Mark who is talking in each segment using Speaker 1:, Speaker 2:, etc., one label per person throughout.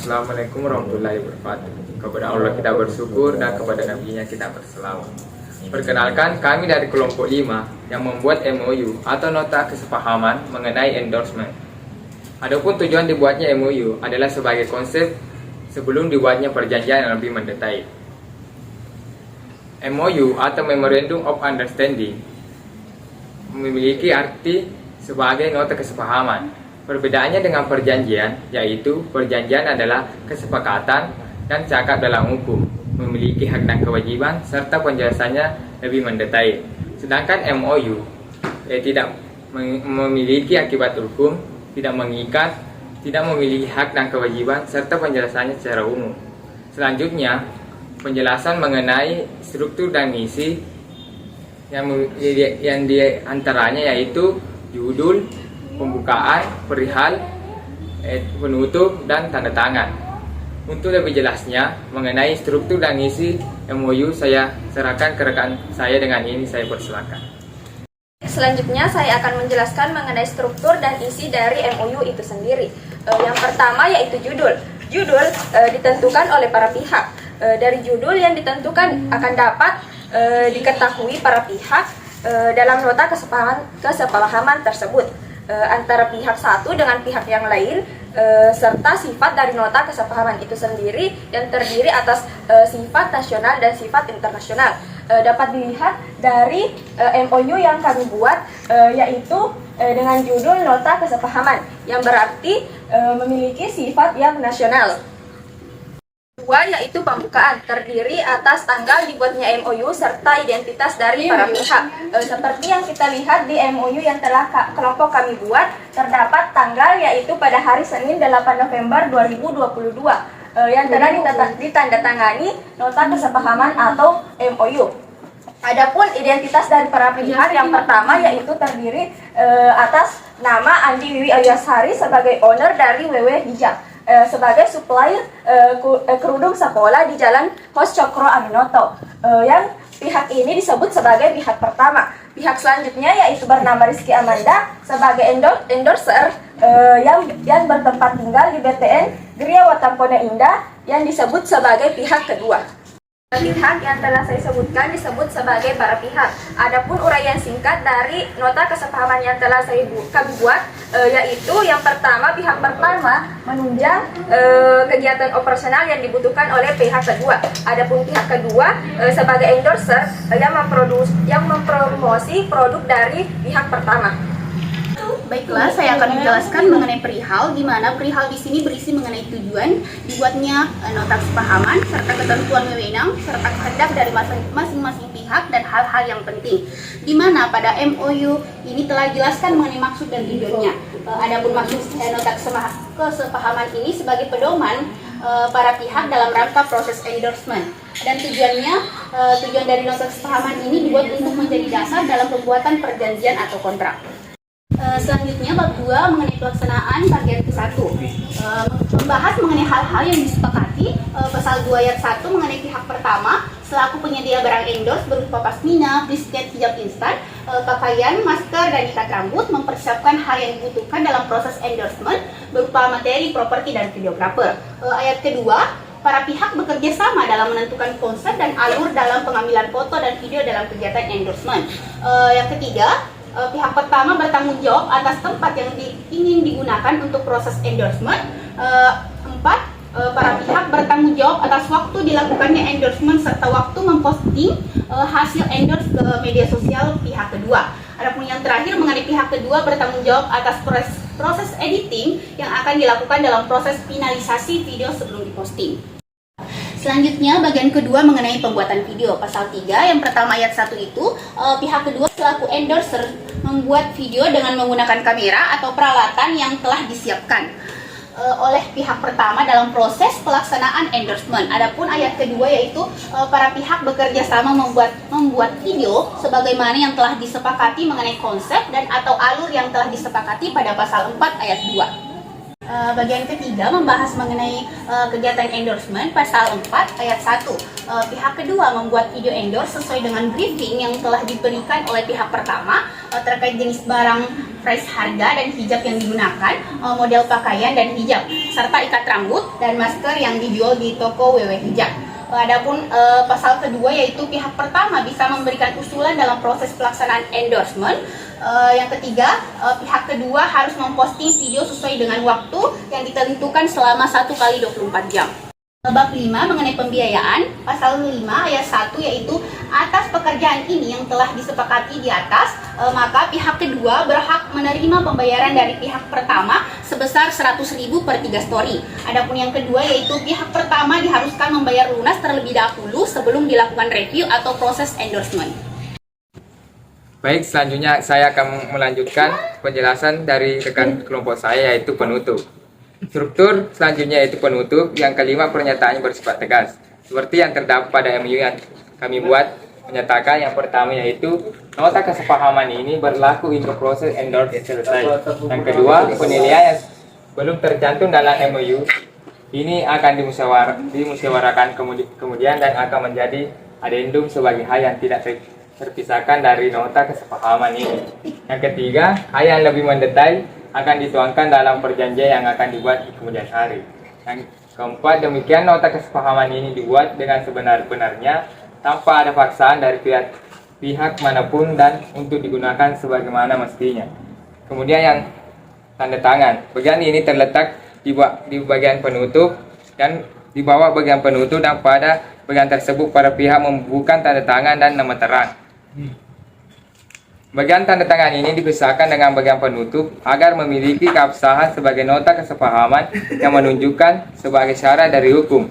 Speaker 1: Assalamualaikum warahmatullahi wabarakatuh. Kepada Allah kita bersyukur dan kepada Nabi-Nya kita berselawat. Perkenalkan, kami dari kelompok 5 yang membuat MOU atau nota kesepahaman mengenai endorsement. Adapun tujuan dibuatnya MOU adalah sebagai konsep sebelum dibuatnya perjanjian yang lebih mendetail. MOU atau Memorandum of Understanding memiliki arti sebagai nota kesepahaman. Perbedaannya dengan perjanjian, yaitu perjanjian adalah kesepakatan dan cakap dalam hukum, memiliki hak dan kewajiban, serta penjelasannya lebih mendetail. Sedangkan MOU tidak memiliki akibat hukum, tidak mengikat, tidak memiliki hak dan kewajiban, serta penjelasannya secara umum. Selanjutnya, penjelasan mengenai struktur dan isi yang di antaranya yaitu judul, pembukaan, perihal, penutup, dan tanda tangan. Untuk lebih jelasnya mengenai struktur dan isi MOU, saya serahkan ke rekan saya. Dengan ini saya persilakan.
Speaker 2: Selanjutnya saya akan menjelaskan mengenai struktur dan isi dari MOU itu sendiri. Yang pertama yaitu judul. Judul ditentukan oleh para pihak. Dari judul yang ditentukan akan dapat diketahui para pihak dalam nota kesepahaman tersebut. Antara pihak satu dengan pihak yang lain, serta sifat dari nota kesepahaman itu sendiri yang terdiri atas sifat nasional dan sifat internasional. Dapat dilihat dari MOU yang kami buat, yaitu dengan judul nota kesepahaman yang berarti memiliki sifat yang nasional. Kedua yaitu pembukaan, terdiri atas tanggal dibuatnya MOU serta identitas dari para pihak. Seperti yang kita lihat di MOU yang telah kelompok kami buat, terdapat tanggal yaitu pada hari Senin 8 November 2022 yang telah ditandatangani nota kesepahaman atau MOU. Adapun identitas dari para pihak yang pertama yaitu terdiri atas nama Andi Wiwi Ayasari sebagai owner dari WW Hijab, sebagai supplier kerudung sekolah di Jalan Hos Cokro Aminoto, yang pihak ini disebut sebagai pihak pertama. Pihak selanjutnya yaitu bernama Rizky Amanda sebagai endorser yang bertempat tinggal di BTN Gria Watampone Indah yang disebut sebagai pihak kedua. Pihak yang telah saya sebutkan disebut sebagai para pihak. Adapun uraian singkat dari nota kesepahaman yang telah kami buat, yaitu yang pertama, pihak pertama menunjang kegiatan operasional yang dibutuhkan oleh pihak kedua. Adapun pihak kedua sebagai endorser yang mempromosi produk dari pihak pertama.
Speaker 3: Baiklah, saya akan menjelaskan mengenai perihal, di mana perihal di sini berisi mengenai tujuan dibuatnya nota kesepahaman serta ketentuan wewenang serta kehendak dari masing-masing pihak dan hal-hal yang penting. Di mana pada MOU ini telah dijelaskan mengenai maksud dan tujuannya. Adapun maksud nota kesepahaman ini sebagai pedoman para pihak dalam rangka proses endorsement, dan tujuan dari nota kesepahaman ini dibuat untuk menjadi dasar dalam pembuatan perjanjian atau kontrak. Selanjutnya bab 2 mengenai pelaksanaan bagian ke-1, membahas mengenai hal-hal yang disepakati. Pasal 2 ayat 1 mengenai pihak pertama selaku penyedia barang endorse berupa pasmina, brisket, hijab instan, pakaian, masker, dan ikat rambut mempersiapkan hal yang dibutuhkan dalam proses endorsement berupa materi, properti, dan videografer. Ayat kedua, para pihak bekerja sama dalam menentukan konsep dan alur dalam pengambilan foto dan video dalam kegiatan endorsement. Yang ketiga, pihak pertama bertanggung jawab atas tempat yang ingin digunakan untuk proses endorsement. 4. Para pihak bertanggung jawab atas waktu dilakukannya endorsement serta waktu memposting hasil endorse ke media sosial pihak kedua. Adapun yang terakhir mengenai pihak kedua bertanggung jawab atas proses editing yang akan dilakukan dalam proses finalisasi video sebelum diposting. Selanjutnya bagian kedua mengenai pembuatan video. Pasal 3 yang pertama ayat 1 itu, pihak kedua selaku endorser membuat video dengan menggunakan kamera atau peralatan yang telah disiapkan oleh pihak pertama dalam proses pelaksanaan endorsement. Adapun ayat kedua yaitu para pihak bekerja sama membuat video sebagaimana yang telah disepakati mengenai konsep dan atau alur yang telah disepakati pada pasal 4 ayat 2. Bagian ketiga membahas mengenai kegiatan endorsement. Pasal 4 ayat 1, pihak kedua membuat video endorse sesuai dengan briefing yang telah diberikan oleh pihak pertama terkait jenis barang price harga dan hijab yang digunakan, model pakaian dan hijab, serta ikat rambut dan masker yang dijual di toko WW Hijab. Adapun pasal kedua yaitu pihak pertama bisa memberikan usulan dalam proses pelaksanaan endorsement. Yang ketiga, pihak kedua harus memposting video sesuai dengan waktu yang ditentukan selama 1 kali 24 jam. Bab 5 mengenai pembiayaan, pasal 5 ayat 1 yaitu atas pekerjaan ini yang telah disepakati di atas, maka pihak kedua berhak menerima pembayaran dari pihak pertama sebesar 100.000 per 3 story. Adapun yang kedua yaitu pihak pertama diharuskan membayar lunas terlebih dahulu sebelum dilakukan review atau proses endorsement.
Speaker 1: Baik, selanjutnya saya akan melanjutkan penjelasan dari rekan kelompok saya yaitu penutup. Struktur selanjutnya yaitu penutup. Yang kelima, pernyataannya bersifat tegas. Seperti yang terdapat pada MOU yang kami buat, menyatakan yang pertama yaitu nota kesepahaman ini berlaku hingga proses endorse selesai. Yang kedua, penilaian yang belum tercantum dalam MOU ini akan dimusyawarahkan kemudian dan akan menjadi adendum sebagai hal yang tidak terpisahkan dari nota kesepahaman ini. Yang ketiga, hal yang lebih mendetail akan dituangkan dalam perjanjian yang akan dibuat di kemudian hari. Yang keempat, demikian nota kesepahaman ini dibuat dengan sebenar-benarnya tanpa ada paksaan dari pihak manapun dan untuk digunakan sebagaimana mestinya. Kemudian yang tanda tangan. Bagian ini terletak di bagian penutup dan di bawah bagian penutup dan pada bagian tersebut para pihak membubuhkan tanda tangan dan nama terang. Bagian tanda tangan ini dipisahkan dengan bagian penutup agar memiliki keabsahan sebagai nota kesepahaman yang menunjukkan sebagai syarat dari hukum.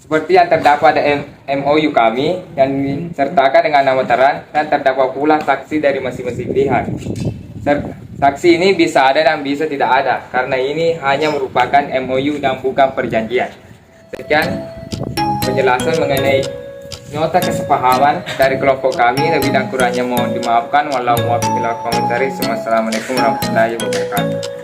Speaker 1: Seperti yang terdapat pada MOU kami yang disertakan dengan nama terang dan terdapat pula saksi dari masing-masing pihak. Saksi ini bisa ada dan bisa tidak ada karena ini hanya merupakan MOU dan bukan perjanjian. Sekian penjelasan mengenai nota kesepahaman dari kelompok kami. Lebih dan kurangnya mohon dimaafkan. Wassalamualaikum warahmatullahi wabarakatuh.